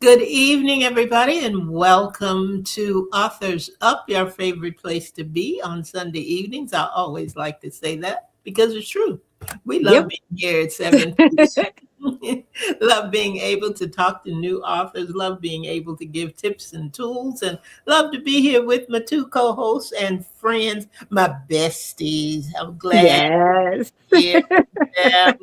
Good evening, everybody, and welcome to Authors Up, your favorite place to be on Sunday evenings. I always like to say that because it's true. We love Yep. being here at 7 p.m. Love being able to talk to new authors, love being able to give tips and tools, and love to be here with my two co-hosts and friends, my besties. I'm glad Yes. you're here.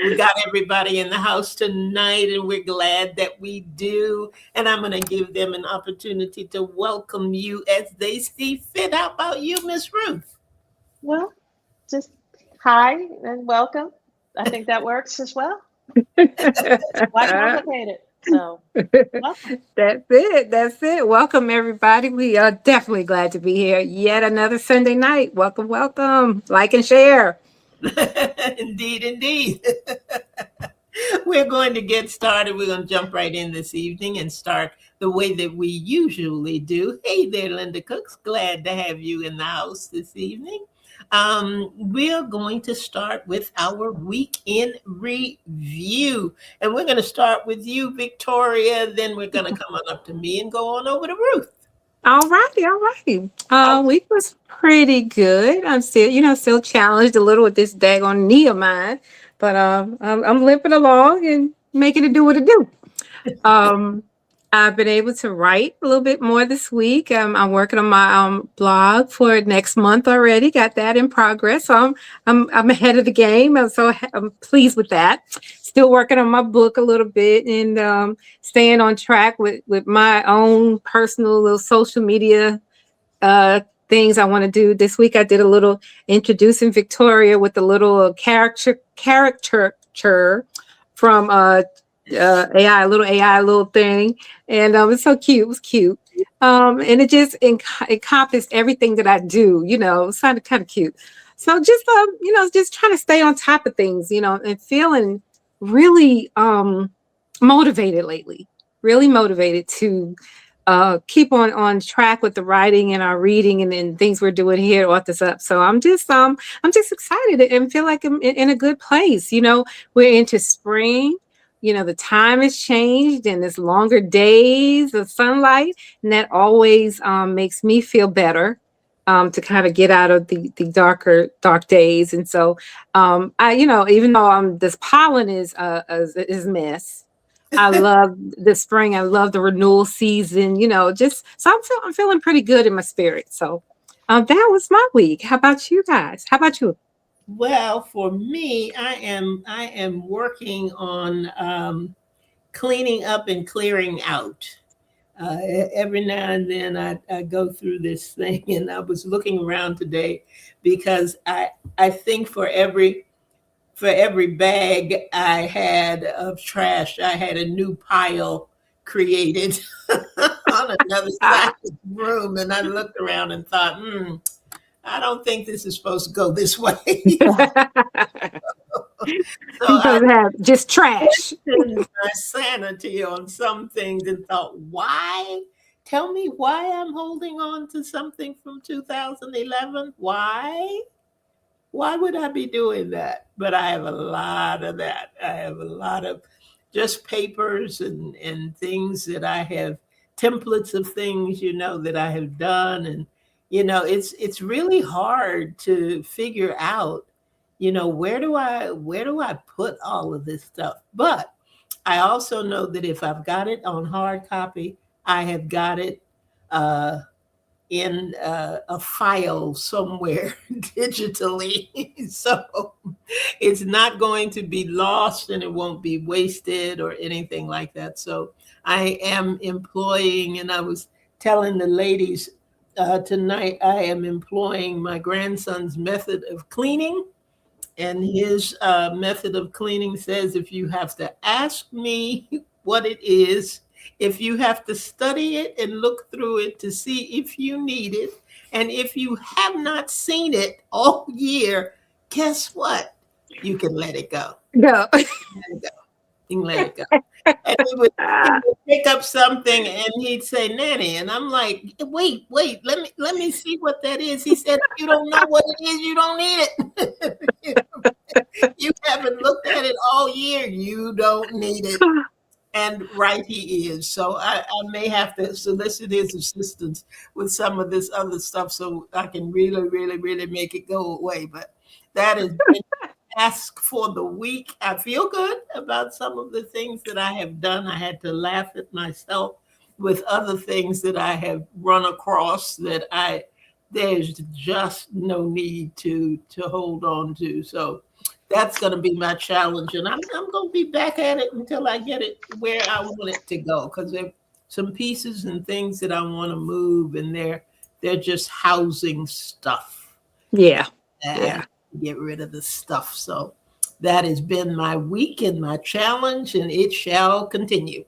We got everybody in the house tonight, and we're glad that we do. And I'm going to give them an opportunity to welcome you as they see fit. How about you, Miss Ruth? Well, just hi and welcome. I think that works as well. Why complicate it? So, welcome. That's it. That's it. Welcome, everybody. We are definitely glad to be here. Yet another Sunday night. Welcome, welcome. Like and share. Indeed, indeed. We're going to get started. We're going to jump right in this evening and start the way that we usually do. Hey there, Linda Cooks. Glad to have you in the house this evening. We're going to start with our week in review. And we're going to start with you, Victoria. Then we're going to come on up to me and go on over to Ruth. All righty, all righty. How- Week was pretty good. I'm still challenged a little with this daggone knee of mine, but I'm limping along and making it do what it do. Um, I've been able to write a little bit more this week. I'm working on my blog for next month already. Got that in progress. So I'm ahead of the game. I'm pleased with that. Still working on my book a little bit and staying on track with my own personal little social media things I want to do. This week I did a little introducing Victoria with a little caricature from AI, a little AI little thing, and it's so cute. It was cute, and it just encompassed everything that I do. It sounded kind of cute. So just just trying to stay on top of things, and feeling really motivated lately. Really motivated to keep on track with the writing and our reading and things we're doing here at Authors Up. So I'm just excited and feel like I'm in a good place. We're into spring. The time has changed and there's longer days of sunlight, and that always makes me feel better to kind of get out of the dark days. And so I, even though this pollen is a mess, I love the spring. I love the renewal season, just so I'm feeling pretty good in my spirit. So that was my week. How about you guys? How about you? Well, for me, I am working on cleaning up and clearing out. Every now and then I go through this thing, and I was looking around today because I think for every bag I had of trash, I had a new pile created on another side of the room, and I looked around and thought, I don't think this is supposed to go this way. So I have just trash. questioned my sanity on some things and thought, why? Tell me why I'm holding on to something from 2011. Why? Why would I be doing that? But I have a lot of that. I have a lot of just papers and things that I have, templates of things, that I have done. And, it's really hard to figure out, where do I put all of this stuff? But I also know that if I've got it on hard copy, I have got it in a file somewhere digitally. So it's not going to be lost and it won't be wasted or anything like that. So I am employing, and I was telling the ladies tonight, I am employing my grandson's method of cleaning. And his method of cleaning says if you have to ask me what it is, if you have to study it and look through it to see if you need it, and if you have not seen it all year, guess what? You can let it go. No. Let it go. You can let it go. And he would pick up something and he'd say, Nanny, and I'm like, wait, let me see what that is. He said, if you don't know what it is, you don't need it. You haven't looked at it all year, you don't need it. And right he is. So I may have to solicit his assistance with some of this other stuff so I can really, really, really make it go away. But that is ask for the week. I feel good about some of the things that I have done. I had to laugh at myself with other things that I have run across that there's just no need to hold on to. So that's going to be my challenge, and I'm going to be back at it until I get it where I want it to go. Because there are some pieces and things that I want to move, and they're just housing stuff. Yeah. And get rid of the stuff. So that has been my week and my challenge, and it shall continue.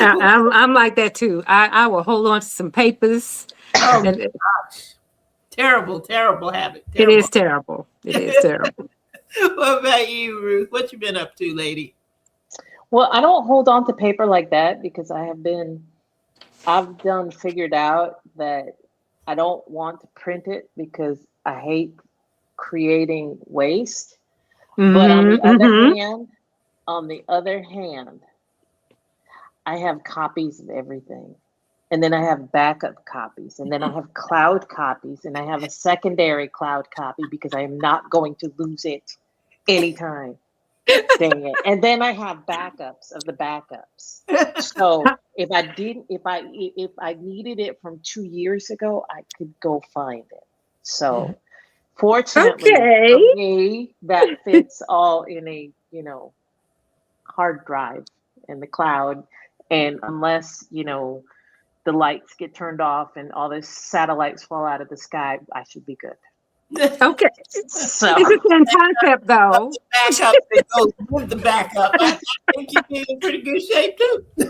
I'm like that too. I will hold on to some papers. Oh gosh, terrible habit. It is terrible. It is terrible. What about you, Ruth? What you been up to, lady? Well, I don't hold on to paper like that because I've figured out that I don't want to print it because I hate creating waste. But on the other hand, I have copies of everything. And then I have backup copies, and then I have cloud copies, and I have a secondary cloud copy because I am not going to lose it anytime. Dang it. And then I have backups of the backups. So if I needed it from 2 years ago, I could go find it. So fortunately for me, that fits all in a, hard drive in the cloud. And unless, the lights get turned off and all the satellites fall out of the sky, I should be good. Okay. So it's a good concept, though. Backup that goes with the backup. I think you'd be in pretty good shape too. We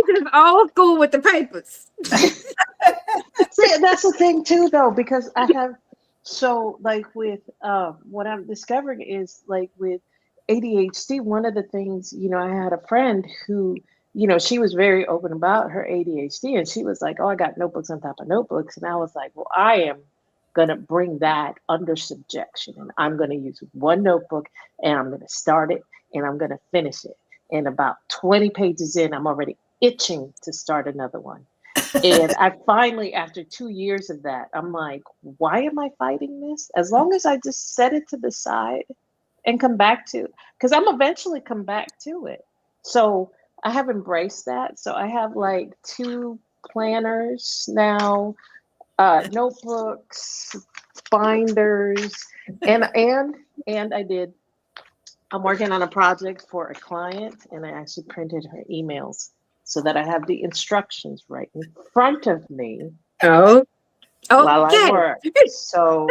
just all school with the papers. See, that's the thing too, though, because I have with what I'm discovering is like with ADHD. One of the things, I had a friend who, she was very open about her ADHD, and she was like, "Oh, I got notebooks on top of notebooks," and I was like, "Well, I am going to bring that under subjection, and I'm going to use one notebook, and I'm going to start it, and I'm going to finish it. And about 20 pages in, I'm already itching to start another one." And I finally, after 2 years of that, I'm like, why am I fighting this? As long as I just set it to the side and come back to, because I'm eventually come back to it. So I have embraced that. So I have like 2 planners now, notebooks, binders, and I'm working on a project for a client, and I actually printed her emails so that I have the instructions right in front of me while I work. So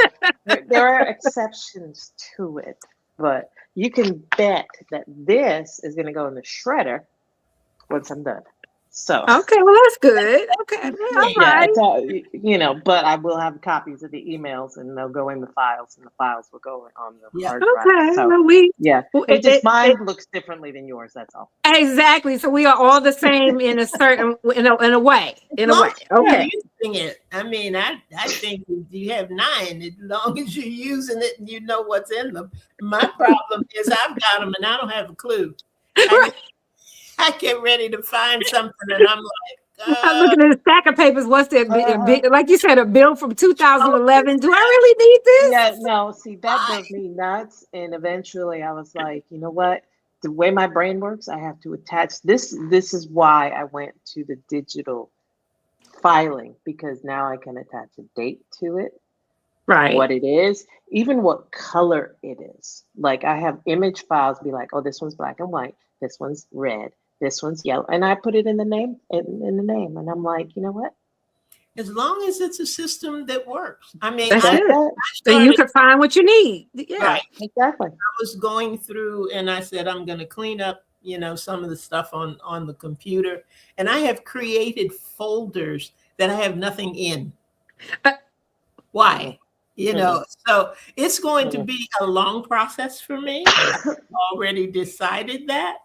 there are exceptions to it, but you can bet that this is going to go in the shredder once I'm done. So okay, well that's good. Okay, all right. But I will have copies of the emails, and they'll go in the files, and the files will go on the hard drive. Okay, So, well, mine looks differently than yours. That's all. Exactly. So we are all the same in a certain in a way. Okay. Using it. I mean, I think you have 9 as long as you're using it and you know what's in them. My problem is I've got them and I don't have a clue. I get ready to find something and I'm like, I'm looking at a stack of papers. What's that? Like you said, a bill from 2011. Do I really need this? Yeah, no. See, that drove me nuts. And eventually, I was like, you know what? The way my brain works, I have to attach this. This is why I went to the digital filing, because now I can attach a date to it, Right. what it is, even what color it is. Like I have image files be like, oh, this one's black and white, this one's red, this one's yellow. And I put it in the name, in the name. And I'm like, you know what? As long as it's a system that works. I mean, That's I it. Then you started, can find what you need. Yeah. right. Exactly. I was going through and I said, I'm going to clean up, some of the stuff on the computer. And I have created folders that I have nothing in. Uh, Why? Mhm. So it's going to Mhm. be a long process for me. I've already decided that,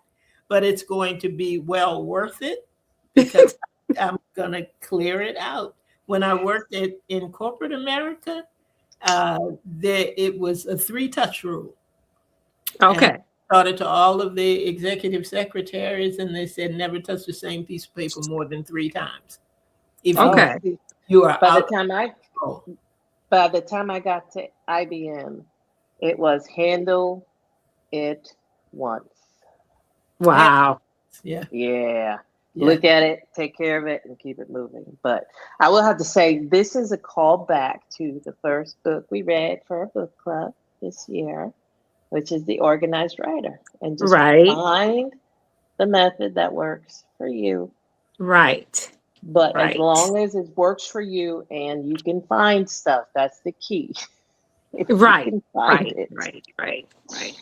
but it's going to be well worth it because I'm going to clear it out. When I worked in corporate America, it was a 3-touch rule. And Okay. I taught it to all of the executive secretaries, and they said never touch the same piece of paper more than 3 times. If you Oh, Okay. see, you are by the out of time I control. by the time I got to IBM, it was handle it once. Yeah, Wow. yeah, Yeah. yeah. Look at it, take care of it, and keep it moving. But I will have to say, this is a callback to the first book we read for our book club this year, which is The Organized Writer. And just Right. find the method that works for you. Right. But as Right. long as it works for you and you can find stuff, that's the key. If you Right. can find Right. it. Right. Right. Right.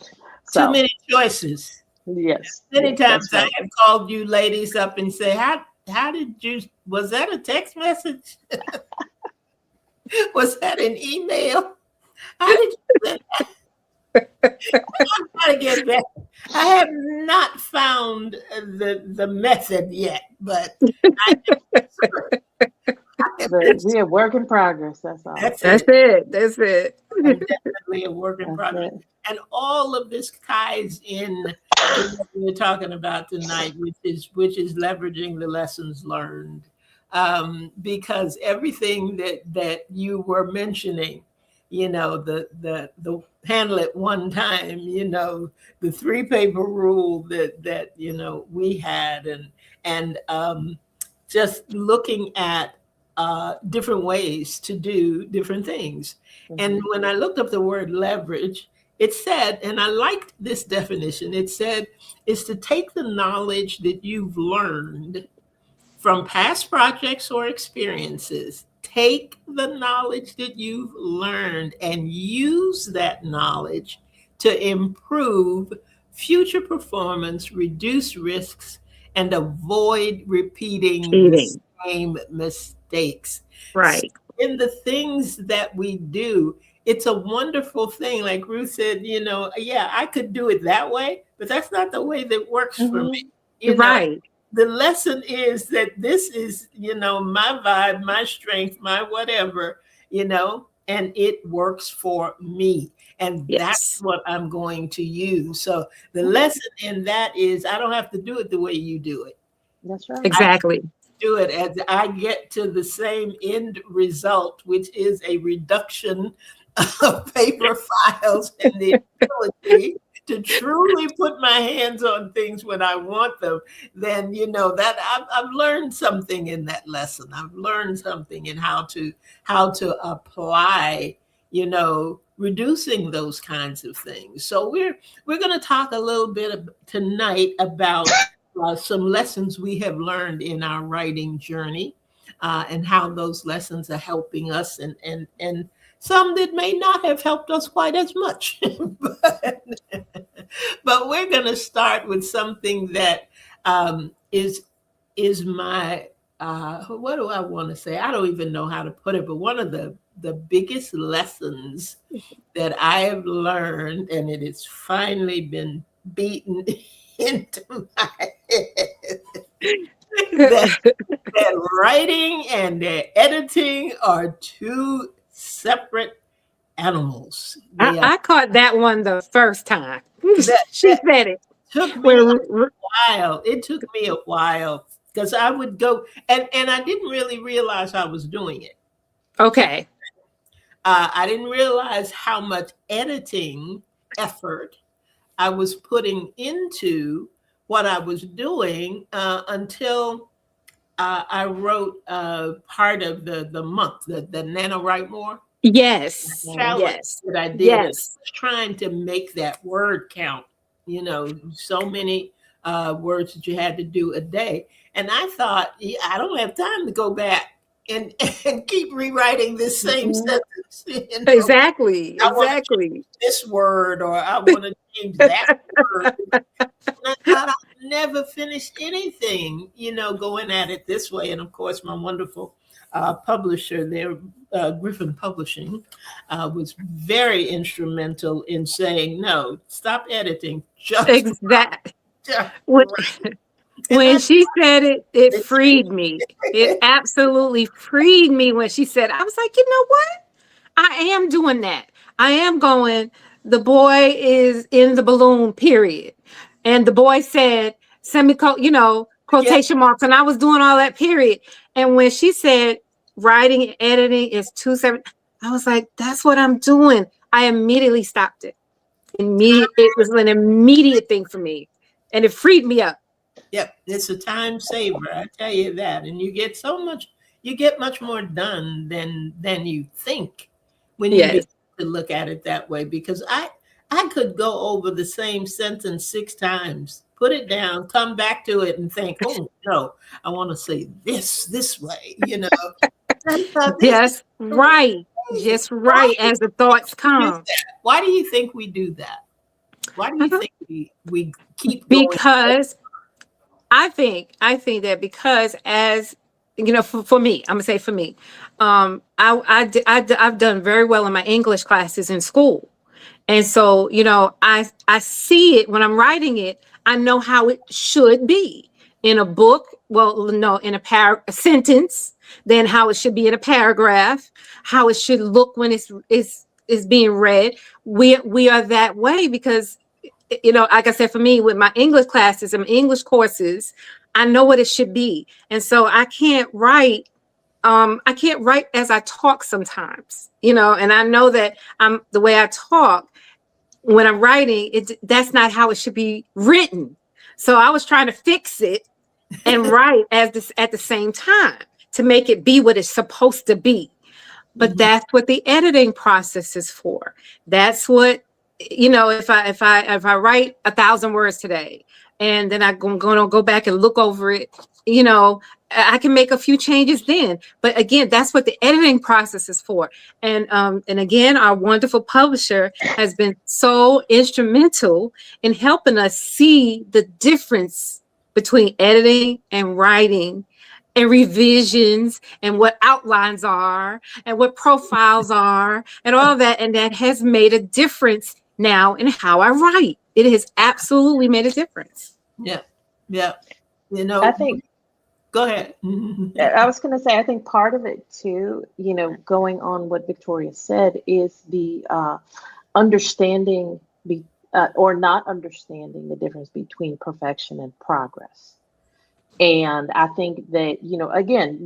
Too So, many choices. yes, Many yes, times that's I right. have called you ladies up and say, how did you, was that a text message? Was that an email? How did you send that? I'm trying to get back. I have not found the method yet, but I am concerned. I am But concerned. we are work in progress. That's all. That's That's it. it. That's it. I'm definitely a work in That's progress. it. And all of this ties in to what we're talking about tonight, which is leveraging the lessons learned. Because everything that you were mentioning, the handle it one time, the 3-paper rule that we had, and just looking at different ways to do different things. And Mhm. when I looked up the word leverage, it said, and I liked this definition, it said, is to take the knowledge that you've learned from past projects or experiences, take the knowledge that you've learned and use that knowledge to improve future performance, reduce risks, and avoid repeating the Cheating. same mistakes. So Right. in the things that we do, it's a wonderful thing. Like Ruth said, yeah, I could do it that way, but that's not the way that works for me. Mhm. You know, Right. the lesson is that this is, my vibe, my strength, my whatever, and it works for me. And that's Yes. what I'm going to use. So the lesson in that is I don't have to do it the way you do it. That's right. I Exactly. do it as I get to the same end result, which is a reduction of paper files and the ability to truly put my hands on things when I want them. Then that I've learned something in that lesson. I've learned something in how to apply, reducing those kinds of things. So we're going to talk a little bit tonight about some lessons we have learned in our writing journey, and how those lessons are helping us, and some that may not have helped us quite as much. but we're going to start with something that is my what do I want to say? I don't even know how to put it, but one of the biggest lessons that I have learned, and it has finally been beaten into my head, that, that writing and that editing are two separate animals. I, They are I caught that one the first time. that She said it. took me Well, a while. It took me a while because I would go and I didn't really realize I was doing it. okay. I didn't realize how much editing effort I was putting into what I was doing until I wrote part of the month, the Nana Write More Yes. Mhm. challenge Yes. that I did, and I Yes. was trying to make that word count. So many words that you had to do a day, and I thought, yeah, I don't have time to go back and and keep rewriting this same Mhm. sentence. Exactly. I want to change Exactly. this word, or I want to change that word. And I thought I'd never finish anything, going at it this way. And of course, my wonderful publisher there, Griffin Publishing, was very instrumental in saying, no, stop editing, Exact. just When, write. And when that's she said it, it it freed me. It absolutely freed me when she said, I was like, you know what? I am doing that. I am going, the boy is in the balloon, period. And the boy said, semicolon, yeah, quotation marks. And I was doing all that, period. And when she said writing and editing is 2 7, I was like, that's what I'm doing. I immediately stopped it. It was an immediate thing for me. And it freed me up. yep, it's a time saver. I tell you that, and you get much more done than you think when you begin Yes. to look at it that way. Because I could go over the same sentence 6 times, put it down, come back to it, and think, oh no, I want to say this way. I thought this is Just right. amazing. Just Why right do as the thoughts we do come. that? Why do you think we do that? Why do you think we keep going? Because I think that because as for me, I'm gonna say for me, I've done very well in my English classes in school, and so I see it when I'm writing it. I know how it should be in a book. Well, no, in a sentence, then how it should be in a paragraph, how it should look when it's being read. We are that way because like I said, for me, with my English classes and English courses, I know what it should be. And so I can't write as I talk sometimes, and I know that the way I talk when I'm writing, that's not how it should be written. So I was trying to fix it and write at the same time to make it be what it's supposed to be. But Mhm. that's what the editing process is for. That's what, if I write 1,000 words today and then I'm going to go back and look over it, you know I can make a few changes then. But again, that's what the editing process is for. And again, our wonderful publisher has been so instrumental in helping us see the difference between editing and writing and revisions and what outlines are and what profiles are and all of that. And that has made a difference now in how I write. It has absolutely made a difference. Yeah, yeah. I think Go ahead. I was going to say, I think part of it too, going on what Victoria said, is the understanding or not understanding the difference between perfection and progress. And I think that, again,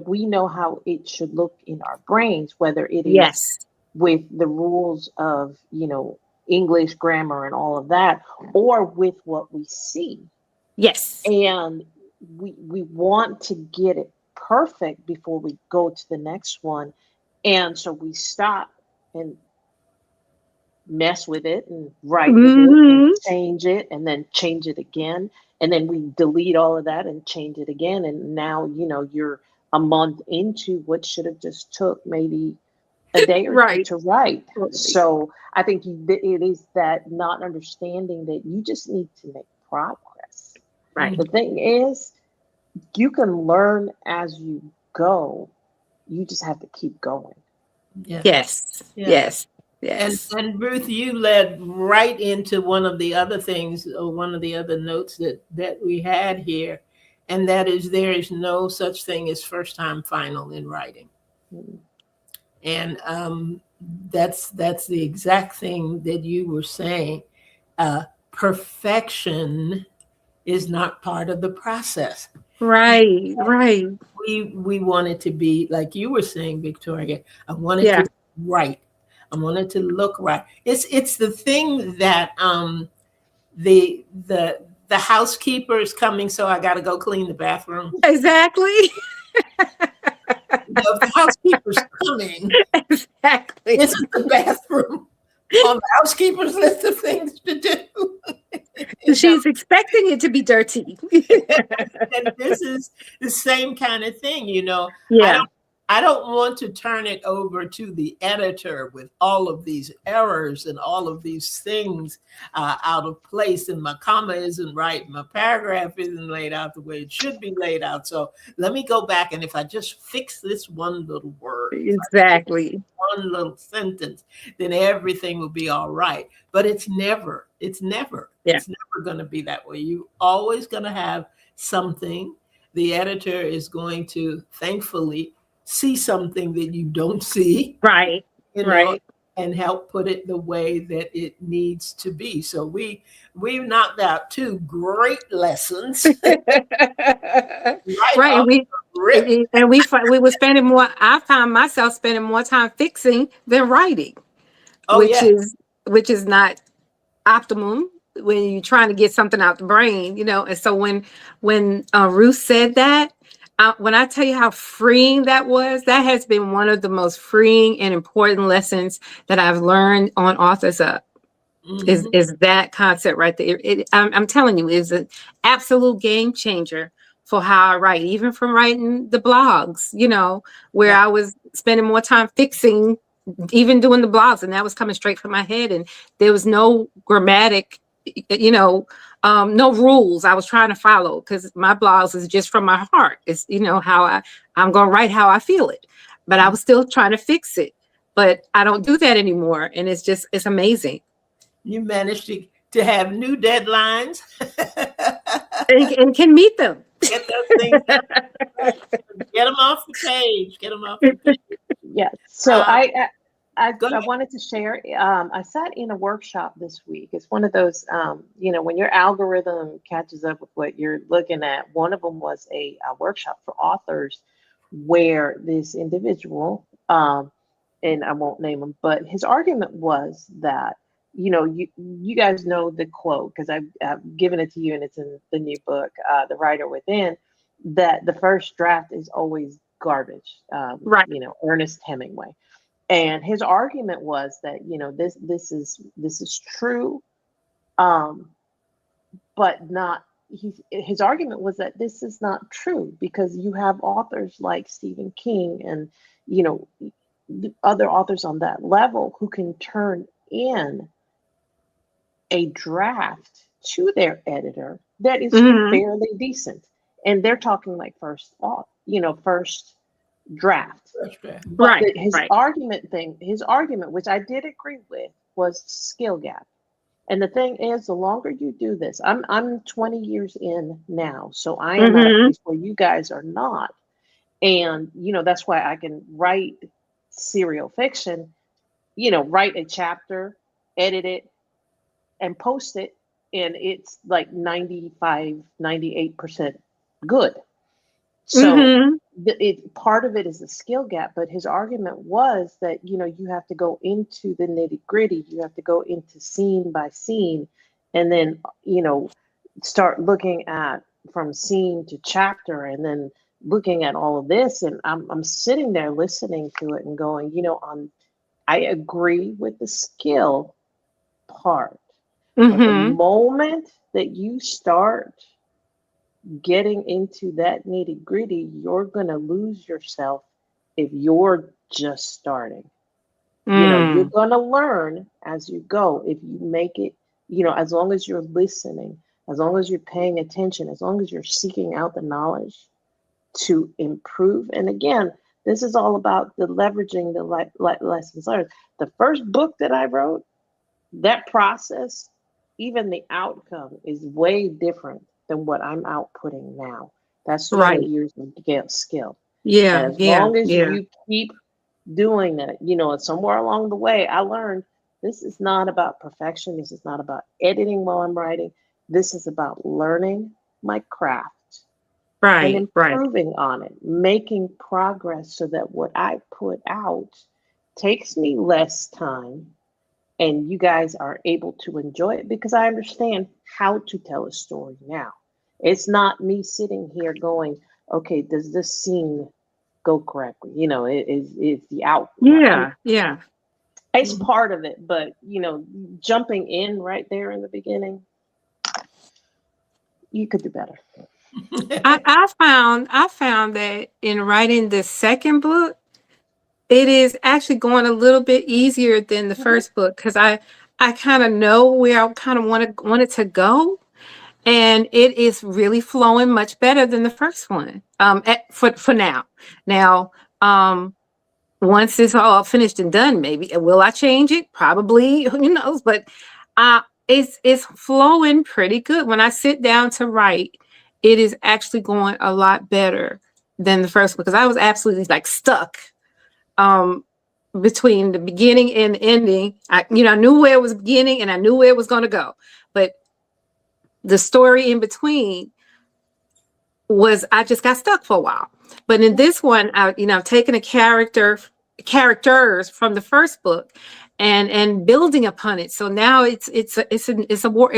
we know how it should look in our brains, whether it is Yes. with the rules of, English grammar and all of that, or with what we see. Yes. And we want to get it perfect before we go to the next one. And so we stop and mess with it and write with it and Hmm. change it and then change it again. And then we delete all of that and change it again. And now, you're a month into what should have just took maybe a day or two Right. to write. Totally. So I think it is that not understanding that you just need to make progress. Right. The thing is, you can learn as you go. You just have to keep going. Yeah, Yes. yeah. Yes. And Yes. and Ruth, you led right into one of the other things, or one of the other notes that we had here, and that is there is no such thing as first time final in writing. Mm. And that's the exact thing that you were saying. Perfection is not part of the process. Right. Right. We want it to be like you were saying, Victoria. I want it to Yeah. be right. I want it to look right. It's the thing that the the housekeeper is coming, so I got to go clean the bathroom. Exactly. If the housekeeper's coming, Exactly. isn't the bathroom on the housekeeper's list of things to do? She's expecting it to be dirty. And this is the same kind of thing, Yeah. I don't want to turn it over to the editor with all of these errors and all of these things out of place, and my comma isn't right, my paragraph isn't laid out the way it should be laid out. So let me go back, and if I just fix this one little word, Exactly. one little sentence, then everything will be all right. But it's never Yeah. going to be that way. You always going to have something. The editor is going to, thankfully, see something that you don't see, Right. Right. and help put it the way that it needs to be. So we knocked out 2 great lessons. Right. And we were spending more. I found myself spending more time fixing than writing, which is not optimum when you're trying to get something out the brain, And so when Ruth said that, when I tell you how freeing that was, that has been one of the most freeing and important lessons that I've learned on Authors Up. Is that concept right there. I'm telling you, is an absolute game changer for how I write, even from writing the blogs, where I was spending more time fixing, even doing the blogs, and that was coming straight from my head, and there was no grammatic, no rules I was trying to follow, because my blogs is just from my heart. It's how I'm gonna write how I feel it, but I was still trying to fix it. But I don't do that anymore, and it's amazing. You managed to have new deadlines and can meet them. Get those things done. Get them off the page. Get them off the page. Yeah. So I wanted to share. I sat in a workshop this week. It's one of those, when your algorithm catches up with what you're looking at. One of them was a workshop for authors where this individual, and I won't name him, but his argument was that, you guys know the quote, because I've given it to you and it's in the new book, The Writer Within, that the first draft is always garbage. Right. Ernest Hemingway. And his argument was that, this is true, but not, his argument was that this is not true, because you have authors like Stephen King and, other authors on that level who can turn in a draft to their editor that is fairly decent. And they're talking like first draft. But his argument, which I did agree with, was skill gap. And the thing is, the longer you do this, I'm 20 years in now, so I am at a place where you guys are not. And, that's why I can write serial fiction, write a chapter, edit it, and post it, and it's like 95, 98% good. So part of it is the skill gap, but his argument was that, you have to go into the nitty gritty. You have to go into scene by scene, and then, start looking at from scene to chapter, and then looking at all of this. And I'm sitting there listening to it and going, I agree with the skill part. But the moment that you start getting into that nitty gritty, you're going to lose yourself if you're just starting. You're going to learn as you go. If you make it, as long as you're listening, as long as you're paying attention, as long as you're seeking out the knowledge to improve. And again, this is all about the leveraging the lessons learned. The first book that I wrote, that process, even the outcome is way different than what I'm outputting now. That's 20 years of skill. Yeah. And as long as you keep doing that, and somewhere along the way, I learned this is not about perfection. This is not about editing while I'm writing. This is about learning my craft. And improving on it, making progress so that what I put out takes me less time and you guys are able to enjoy it because I understand how to tell a story now. It's not me sitting here going, okay, does this scene go correctly? Is the outline. Yeah, yeah. It's part of it, but jumping in right there in the beginning, you could do better. I found that in writing the second book, it is actually going a little bit easier than the Mhm. first book because I kind of know where I kind of want it to go, and it is really flowing much better than the first one. For now. Now, once it's all finished and done, maybe will I change it? Probably, who knows? But it's flowing pretty good. When I sit down to write, it is actually going a lot better than the first one because I was absolutely like stuck um between the beginning and the ending. I knew where it was beginning and I knew where it was going to go, but the story in between was I just got stuck for a while. But in this one, I've taken characters from the first book and building upon it. So now it's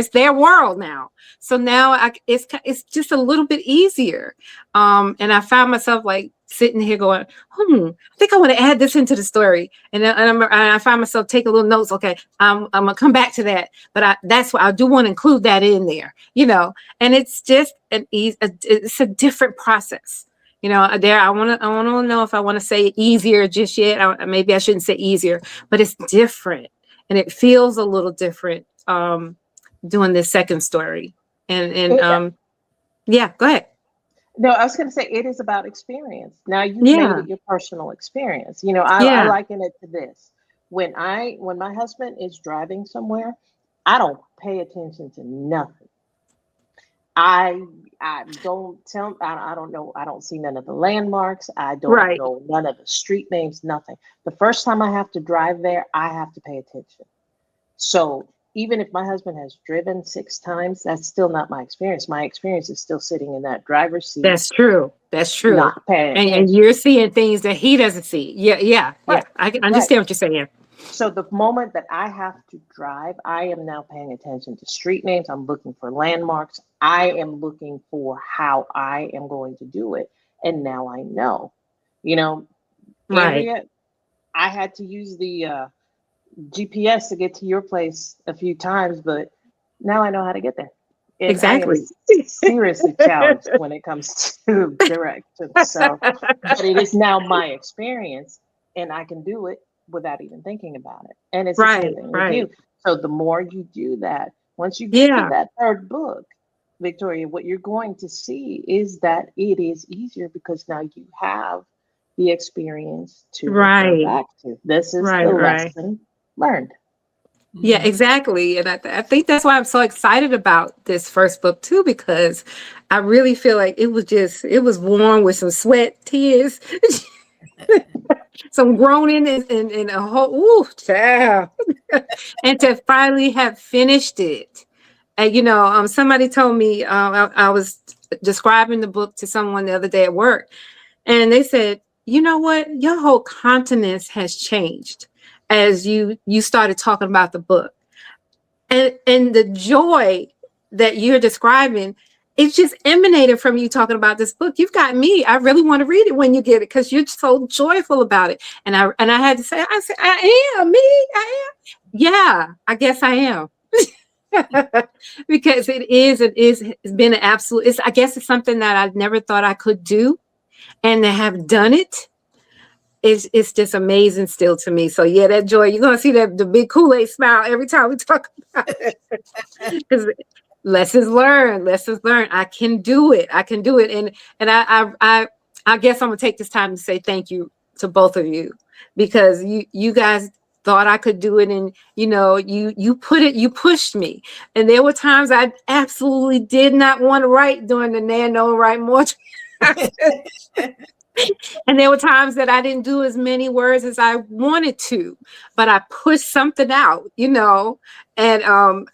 their world now. So now it's just a little bit easier. And I found myself like sitting here going, I think I want to add this into the story. And I find myself taking little notes. Okay, I'm gonna come back to that, but that's what I do want to include that in there, and it's just it's a different process. I want to know if I want to say easier just yet. Maybe I shouldn't say easier, but it's different and it feels a little different doing this second story. And yeah, go ahead. No, I was going to say it is about experience. Now you've made Yeah, it your personal experience. I yeah, liken it to this. When my husband is driving somewhere, I don't pay attention to nothing. I don't tell. I don't know. I don't see none of the landmarks. I don't right. know none of the street names. Nothing. The first time I have to drive there, I have to pay attention. So even if my husband has driven 6 times, that's still not my experience. My experience is still sitting in that driver's seat, That's true. That's true. not paying And attention. you're seeing things that he doesn't see. Yeah, yeah, yeah. Right, I can right. understand what you're saying. So the moment that I have to drive, I am now paying attention to street names. I'm looking for landmarks. I am looking for how I am going to do it. And now I know. You know, Right. Andrea, I had to use the GPS to get to your place a few times, but now I know how to get there. And I am Exactly. seriously challenged when it comes to directions. So, but it is now my experience, and I can do it without even thinking about it. And it's the same Right, thing with right. you. So the more you do that, once you get to Yeah, that third book, Victoria, what you're going to see is that it is easier because now you have the experience to refer right, back to. This is the right, right. lesson learned. Yeah, exactly. And I think that's why I'm so excited about this first book too, because I really feel like it was warm with some sweat, tears, some groaning and a whole, ooh, child. And to finally have finished it. And, somebody told me, I was describing the book to someone the other day at work, and they said, you know what? Your whole countenance has changed as you started talking about the book. And the joy that you're describing, it's just emanated from you talking about this book. You've got me. I really want to read it when you get it because you're so joyful about it. And I had to say, I said, I am me. I am. Yeah, I guess I am. Because it's been an absolute, I guess it's something that I never thought I could do, and to have done it, it's just amazing still to me. So yeah, that joy, you're gonna see that the big Kool-Aid smile every time we talk about it. Because lessons learned, lessons learned. I can do it. I can do it. And I guess I'm gonna take this time to say thank you to both of you, because you guys thought I could do it, and you pushed me. And there were times I absolutely did not want to write during the NaNoWriMo more. And there were times that I didn't do as many words as I wanted to, but I pushed something out, And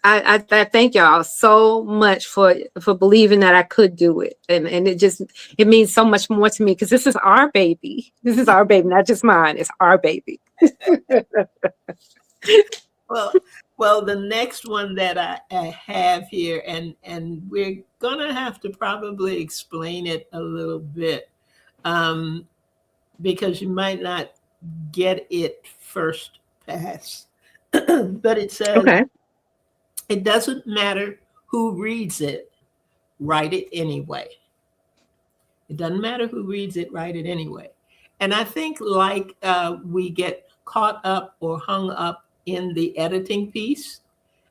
I thank y'all so much for believing that I could do it, and it means so much more to me because this is our baby. This is our baby, not just mine. It's our baby. Well, the next one that I have here, and we're gonna have to probably explain it a little bit, um, because you might not get it first pass. But it says, Okay. it doesn't matter who reads it, write it anyway. It doesn't matter who reads it, write it anyway. And I think, like, we get caught up or hung up in the editing piece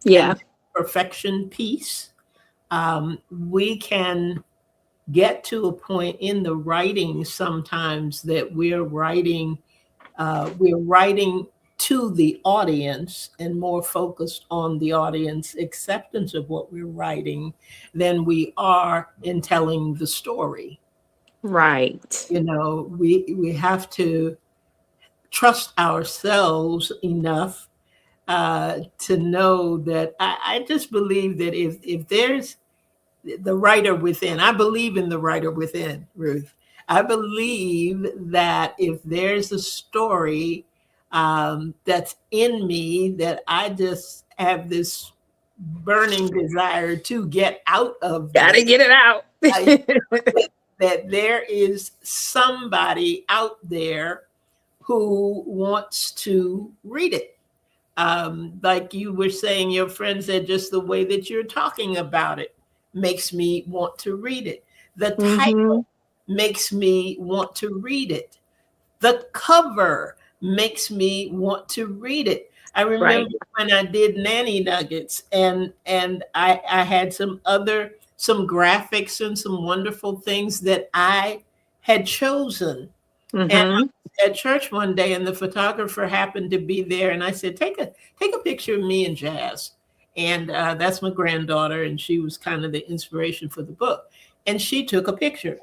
Yeah. and perfection piece. We can get to a point in the writing sometimes that we're writing to the audience and more focused on the audience acceptance of what we're writing than we are in telling the story. Right. You know, we have to trust ourselves enough to know that I just believe that if there's the writer within, I believe in the writer within, Ruth. I believe that if there's a story that's in me that I just have this burning desire to get out of Gotta me, get it out. I, that there is somebody out there who wants to read it. Like you were saying, your friend said, just the way that you're talking about it makes me want to read it. The Mm-hmm. title makes me want to read it. The cover makes me want to read it. I Right. remember when I did Nanny Nuggets, and I had some graphics and some wonderful things that I had chosen. And I Mm-hmm. was at church one day, and the photographer happened to be there, and I said, take a picture of me and Jazz." And that's my granddaughter, and she was kind of the inspiration for the book. And she took a picture,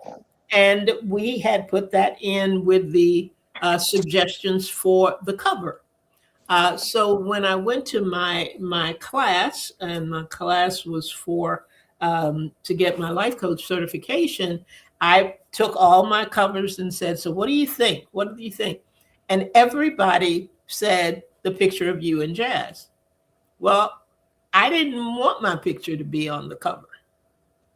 and we had put that in with the suggestions for the cover. So when I went to my class, and my class was for to get my life coach certification, I took all my covers and said, "So what do you think? What do you think?" And everybody said the picture of you and Jazz. Well, I didn't want my picture to be on the cover.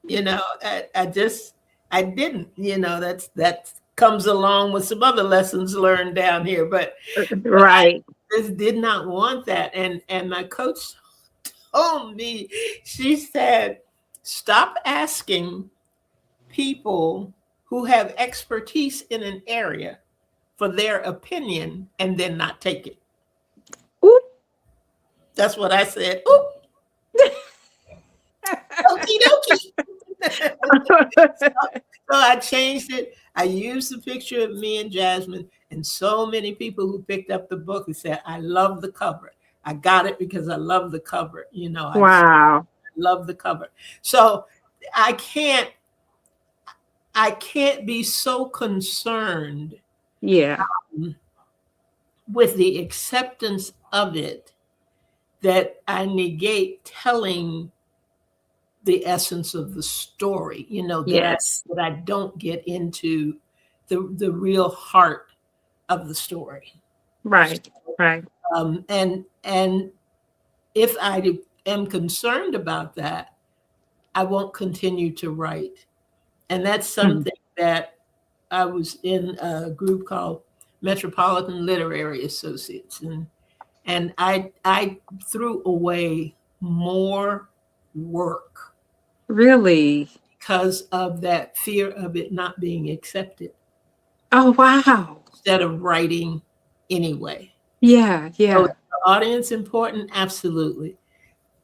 You know, I didn't. You know, that comes along with some other lessons learned down here, but I Right. just did not want that. And my coach told me, she said, "Stop asking people who have expertise in an area for their opinion and then not take it." Oop. That's what I said. Oop, okie dokie. So I changed it. I used the picture of me and Jasmine, and so many people who picked up the book and said, "I love the cover. I got it because I love the cover." You know, I Wow. love the cover. So I can't I can't be so concerned Yeah. with the acceptance of it that I negate telling the essence of the story. You know, Yes. that I don't get into the real heart of the story. Right. Right. And if I am concerned about that, I won't continue to write. And that's Mhm. something that I was in a group called Metropolitan Literary Associates, and I threw away more work Really? because of that fear of it not being accepted Oh, wow. instead of writing anyway. Yeah. So is Yeah. the audience important? Absolutely.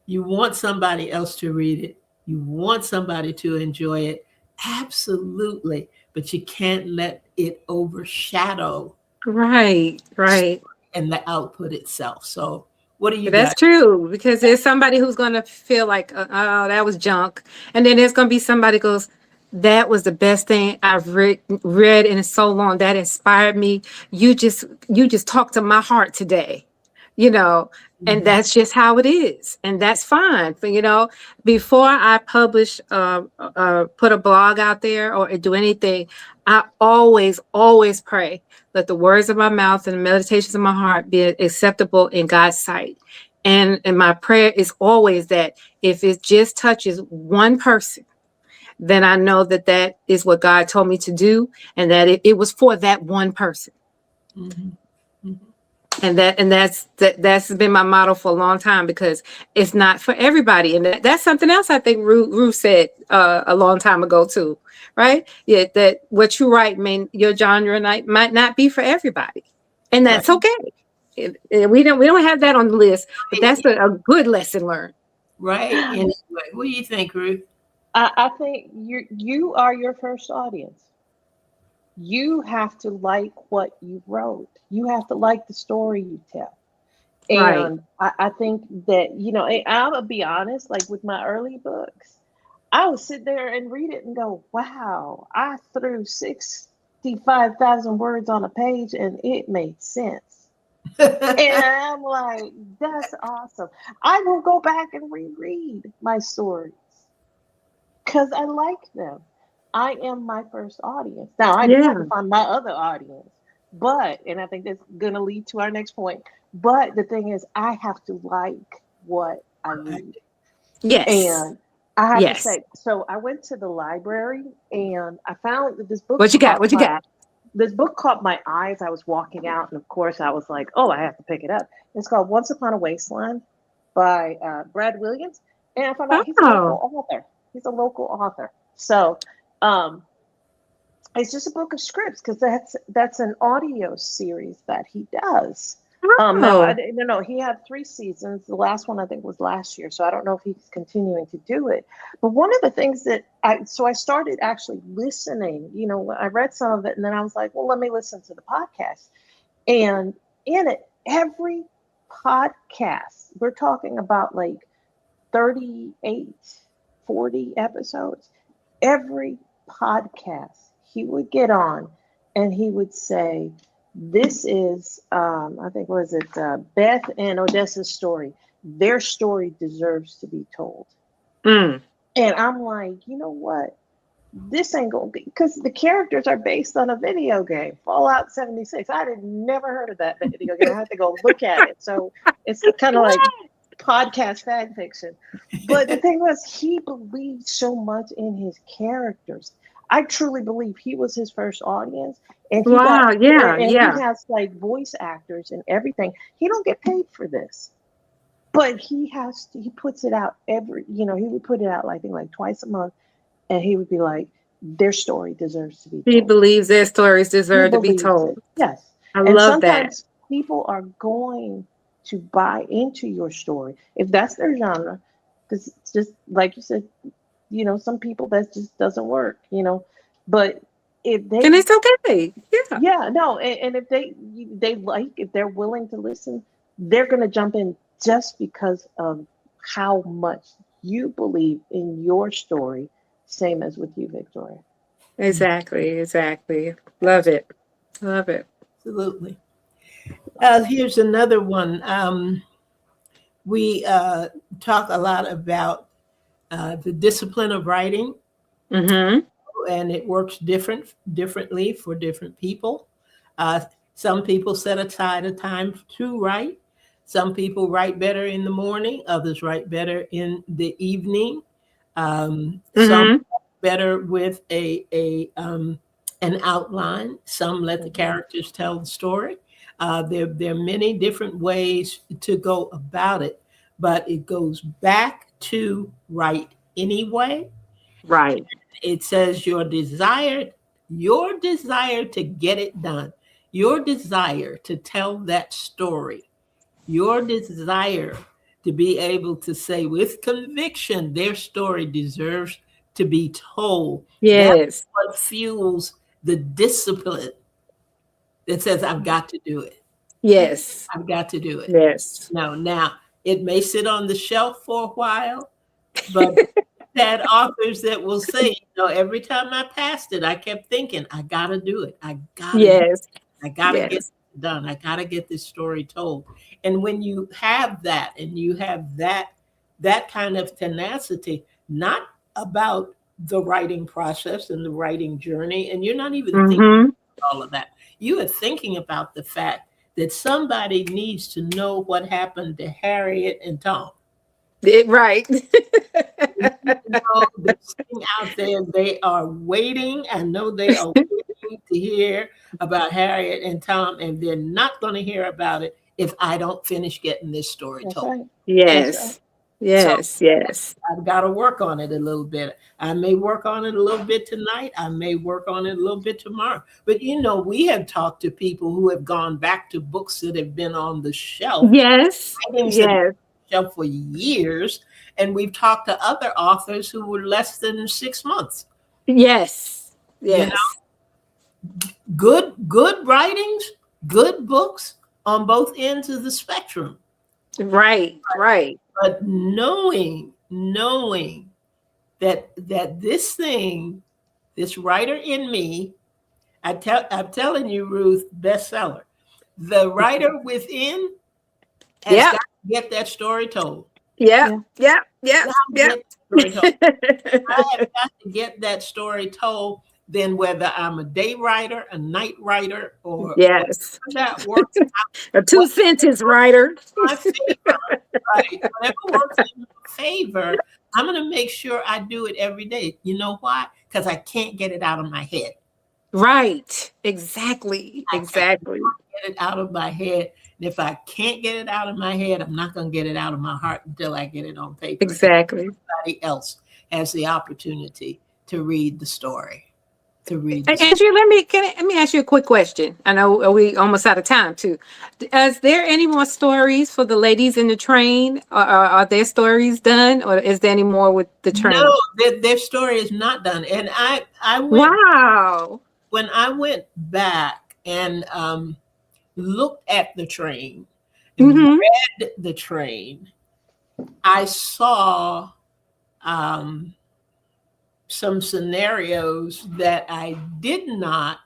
You want somebody else to read it. You want somebody to enjoy it. Absolutely. But you can't let it overshadow Right. Right. and the output itself. So, what do you That's got? true because there's somebody who's going to feel like, oh, that was junk. And then there's going to be somebody goes, that was the best thing I've read in so long. That inspired me. You just talked to my heart today, you know, and Mhm. that's just how it is. And that's fine. But, before I publish, put a blog out there or do anything, I always, always pray, let the words of my mouth and the meditations of my heart be acceptable in God's sight. And my prayer is always that if it just touches one person, then I know that that is what God told me to do, and that it was for that one person. Mm-hmm. Mm-hmm. That's been my motto for a long time, because it's not for everybody. And that's something else I think Ruth said a long time ago too, right? Yeah, that what you write, your genre might not be for everybody, and Right. that's okay. We don't have that on the list, but that's a good lesson learned. Right. Anyway, what do you think, Ruth? I think you are your first audience. You have to like what you wrote. You have to like the story you tell. Right. And I think that, I'm gonna be honest, like with my early books, I would sit there and read it and go, wow, I threw 65,000 words on a page and it made sense. And I'm like, that's awesome. I will go back and reread my stories because I like them. I am my first audience. Now, I do have to Yeah. find my other audience, and I think that's going to lead to our next point. But the thing is, I have to like what I read. Yes. And I have to Yes. say, so I went to the library and I found that this book What you got? What you got? this book caught my eyes. I was walking out, and of course, I was like, "Oh, I have to pick it up." It's called "Once Upon a Wasteland" by Brad Williams, and I found out he's a Oh. local author. He's a local author, so um, it's just a book of scripts because that's an audio series that he does. No, Oh. no, he had 3 seasons. The last one I think was last year, so I don't know if he's continuing to do it. But one of the things that I started actually listening. I read some of it, and then I was like, well, let me listen to the podcast. And in it, every podcast, we're talking about like 38, 40 episodes. Every podcast, he would get on and he would say, this is, I think, was it Beth and Odessa's story? Their story deserves to be told. Mm. And I'm like, you know what? This ain't going to be, because the characters are based on a video game, Fallout 76. I had never heard of that video game. I had to go look at it. So it's kind of like podcast fan fiction. But the thing was, he believed so much in his characters. I truly believe he was his first audience, and Wow. Yeah. he Yeah. has like voice actors and everything. He don't get paid for this, but he puts it out he would put it out, I think, like twice a month, and he would be like, their story deserves to be He told. believes their stories He deserve to be believes it. told. Yes. I And love that. sometimes people are going to buy into your story if that's their genre, because it's just like you said, some people that just doesn't work, but if And they, it's okay. Yeah. yeah, no, and if if they're willing to listen, they're going to jump in just because of how much you believe in your story, same as with you, Victoria. Exactly. Exactly. Love it. Love it. Absolutely. Here's another one. We talk a lot about the discipline of writing, Mm-hmm. and it works differently for different people. Uh, some people set aside a time to write. Some people write better in the morning. Others write better in the evening. Some Mm-hmm. better with an outline. Some let the Mhm. characters tell the story. There are many different ways to go about it, but it goes back to write anyway. Right. It says your desire to get it done, your desire to tell that story, your desire to be able to say with conviction their story deserves to be told. That's Yes. what fuels the discipline that says, I've got to do it. Yes. I've got to do it. Yes. No, now it may sit on the shelf for a while, but had authors that will say, every time I passed it, I kept thinking, I gotta do it. Yes. I gotta get Yes. it done. I gotta get this story told. And when you have that, and you have that kind of tenacity, not about the writing process and the writing journey, and you're not even thinking Mm-hmm. all of that. You are thinking about the fact that somebody needs to know what happened to Harriet and Tom. Right. You know, they're sitting out there, they are waiting. I know they are waiting to hear about Harriet and Tom, and they're not going to hear about it if I don't finish getting this story That's told. right. And That's right. Yes. so Yes. Yes. I've got to work on it a little bit. I may work on it a little bit tonight. I may work on it a little bit tomorrow. But we have talked to people who have gone back to books that have been on the shelf, Yes. writings that have Yes. been on the shelf for years. And we've talked to other authors who were less than 6 months. Yes. You know, Yes. good writings, good books on both ends of the spectrum. Right. Right. But knowing that this writer in me, I'm telling you, Ruth, bestseller. The writer within has Yep. got to get that story told. Yep. Yeah. Yep. Yep. Got to Yep. get that story told. I have got to get that story told. Then whether I'm a day writer, a night writer, or Yes. that works A what 2 sentence writer. my favor, right? Whatever works in my favor, I'm going to make sure I do it every day. You know why? Because I can't get it out of my head. Right. Exactly. I can't Exactly. get it out of my head. And if I can't get it out of my head, I'm not going to get it out of my heart until I get it on paper. Exactly. Everybody else has the opportunity to read the story. Andrea, let me ask you a quick question. I know we almost out of time too. Is there any more stories for the ladies in the train? Or are their stories done, or is there any more with the train? No, their story is not done. And I went Wow. when I went back and looked at the train and Mm-hmm. read the train, I saw some scenarios that I did not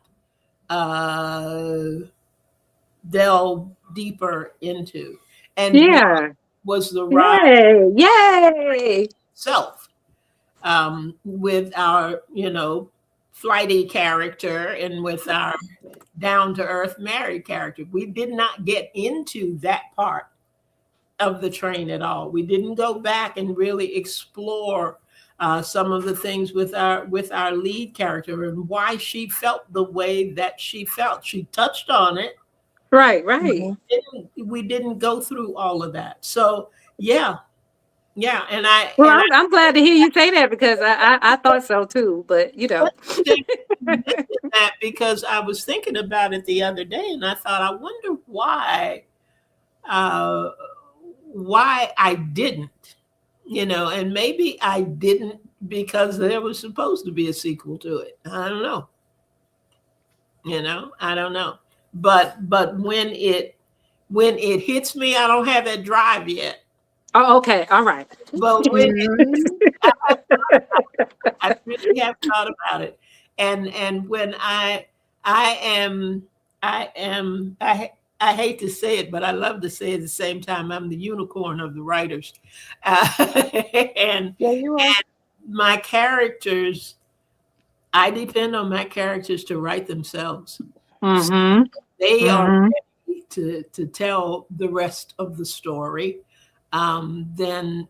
delve deeper into. And one Yeah. was the ride Yay. Yay. itself, with our, flighty character and with our down to earth married character. We did not get into that part of the train at all. We didn't go back and really explore some of the things with our lead character and why she felt the way that she felt. She touched on it. Right. Right. We didn't go through all of that. So yeah, and Well, I I'm glad to hear you say that because I thought so too. But think you mentioned that because I was thinking about it the other day, and I thought, I wonder uh, why I didn't, and maybe I didn't because there was supposed to be a sequel to it. I don't know. I don't know. But when it hits me, I don't have that drive yet. Oh, okay. All right. But when Mhm. I really have thought about it, and when I am I hate to say it, but I love to say it at the same time. I'm the unicorn of the writers, and Yeah, you are. my characters. I depend on my characters to write themselves. So Mm-hmm. they are Mm-hmm. ready to tell the rest of the story. Then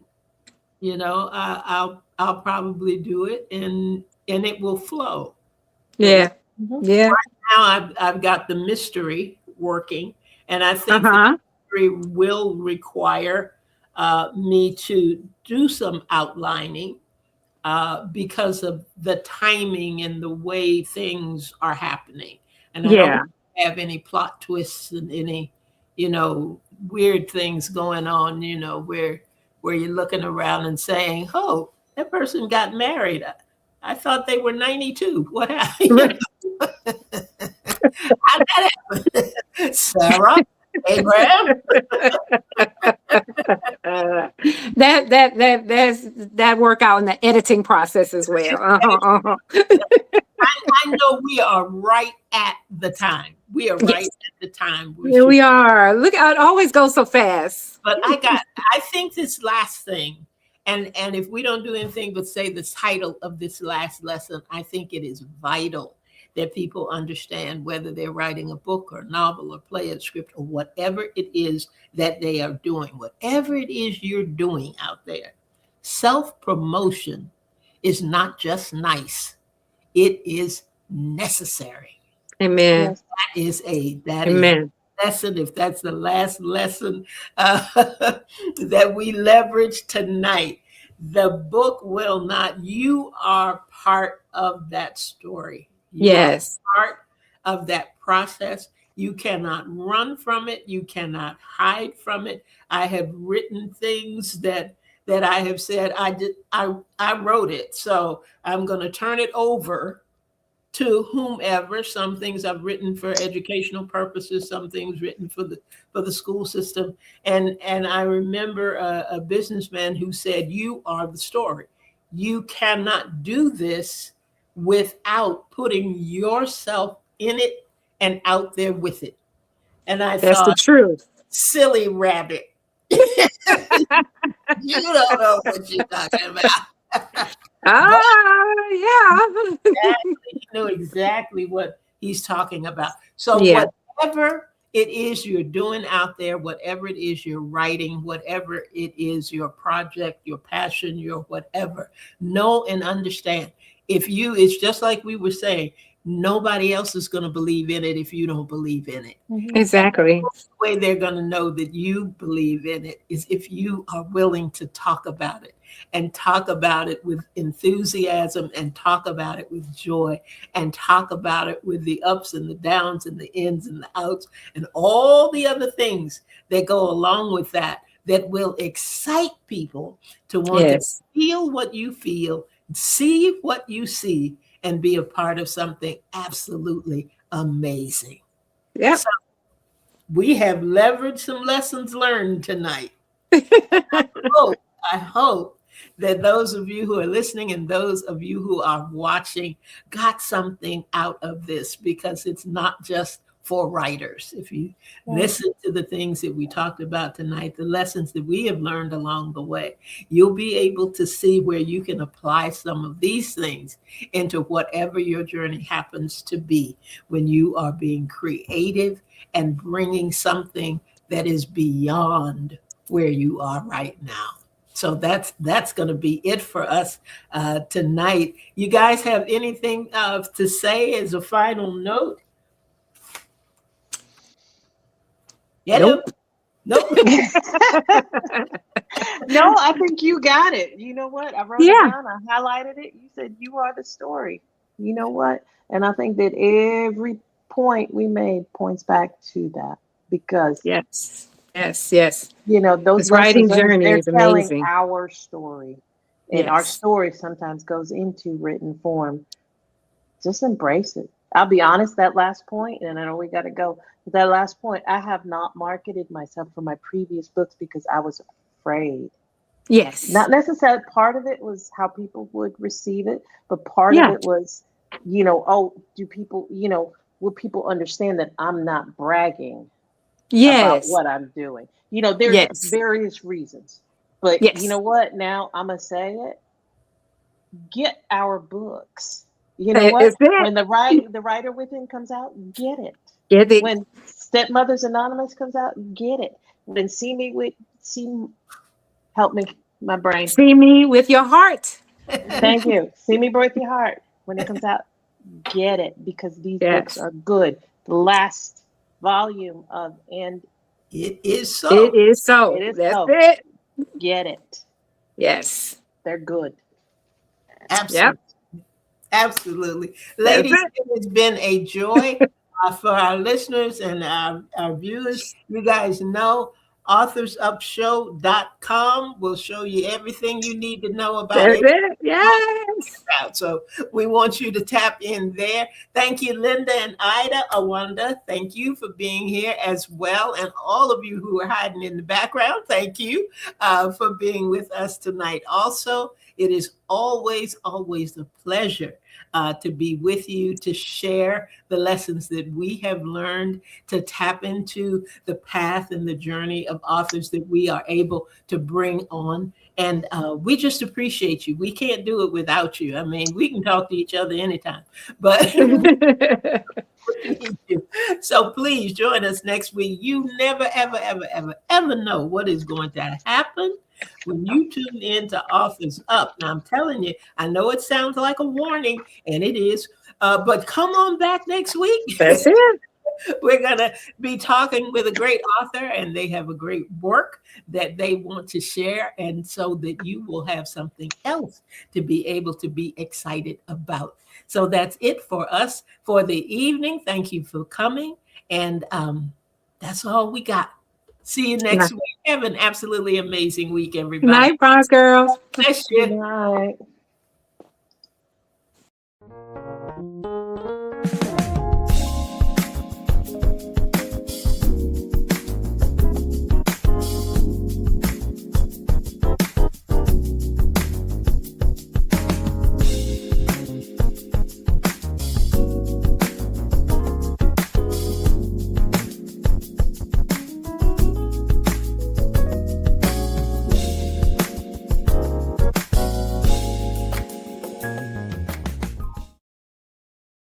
I'll probably do it, and it will flow. Yeah. Mhm. Yeah. Now I've got the mystery working, and I think the Uh-huh. mystery will require me to do some outlining because of the timing and the way things are happening. And I don't Yeah. have any plot twists and any, weird things going on, where you're looking around and saying, "Oh, that person got married. I thought they were 92. What happened?" How'd that happen? Sarah, Abraham. That work out in the editing process as well. Uh-huh. I know we are right at the time. We are right Yes. at the time we Here should. we are. Look, it always goes so fast. But I think this last thing, and if we don't do anything but say the title of this last lesson, I think it is vital that people understand, whether they're writing a book or a novel or play a script or whatever it is that they are doing, whatever it is you're doing out there. Self promotion is not just nice, it is necessary. Amen. Yes. That is Amen. lesson. If that's the last lesson that we leverage tonight, the book will not. You are part of that story. You are Yes. part of that process. You cannot run from it. You cannot hide from it. I have written things that I have said I wrote it, so I'm going to turn it over to whomever. Some things I've written for educational purposes, some things written for the school system. And I remember a businessman who said, "You are the story. You cannot do this without putting yourself in it and out there with it." And I That's the thought, truth. silly rabbit. You don't know what you're talking about. But Yeah. he knew exactly what he's talking about. So Yeah. whatever it is you're doing out there, whatever it is you're writing, whatever it is your project, your passion, your whatever, know and understand. It's just like we were saying, nobody else is going to believe in it if you don't believe in it. Mhm. Exactly. The way they're going to know that you believe in it is if you are willing to talk about it, and talk about it with enthusiasm, and talk about it with joy, and talk about it with the ups and the downs and the ins and the outs and all the other things that go along with that, that will excite people to want to Yes. feel what you feel, see what you see, and be a part of something absolutely amazing. Yep. So we have leveraged some lessons learned tonight. hope, I hope that those of you who are listening and those of you who are watching got something out of this, because it's not just for writers. If you Right. listen to the things that we talked about tonight, the lessons that we have learned along the way, you'll be able to see where you can apply some of these things into whatever your journey happens to be when you are being creative and bringing something that is beyond where you are right now. So that's going to be it for us tonight. You guys have anything to say as a final note? Hello? Nope. Nope. No, I think you got it. You know what? I wrote it Yeah. down. I highlighted it. You said you are the story. You know what? And I think that every point we made points back to that, because Yes. Yes. Yes. those This writing lessons learned, journey they're is telling amazing. our story. And our Yes. story sometimes goes into written form. Just embrace it. I'll be honest, that last point, and I know we got to go, but that last point, I have not marketed myself for my previous books because I was afraid. Yes. Not necessarily, part of it was how people would receive it, but part of Yeah. it was, oh, do people, will people understand that I'm not bragging about Yes. what I'm doing? There's Yes. various reasons. But you Yes. know what? Now I'm going to say it. Get our books. You know That what? is it. When the writer within comes out, get it. Yeah, they When Stepmothers Anonymous comes out, get it. When see help me, my brain. see me with your heart. Thank you. See me break your heart. When it comes out, get it, because these books Yes. are good. The last volume of And It is It so. is It so. Is That's So. it. Get it. Yes. They're good. Yep. Absolutely. Absolutely. That's Ladies, it. it has been a joy for our listeners and our viewers. You guys know authorsupshow.com will show you everything you need to know about That's it. it. Yes. So we want you to tap in there. Thank you, Linda and Ida, Awanda. Thank you for being here as well. And all of you who are hiding in the background, thank you for being with us tonight. Also, It is always, always a pleasure to be with you, to share the lessons that we have learned, to tap into the path and the journey of authors that we are able to bring on. And we just appreciate you. We can't do it without you. I mean, we can talk to each other anytime, but so please join us next week. You never, ever, ever, ever, ever know what is going to happen when you tune in to Authors Up. Now, I'm telling you, I know it sounds like a warning, and it is, but come on back next week. That's it. We're going to be talking with a great author, and they have a great work that they want to share, and so that you will have something else to be able to be excited about. So that's it for us for the evening. Thank you for coming, and that's all we got. See you next week. Have an absolutely amazing week, Good everybody. night, Bronx girls. Bless Good you. night.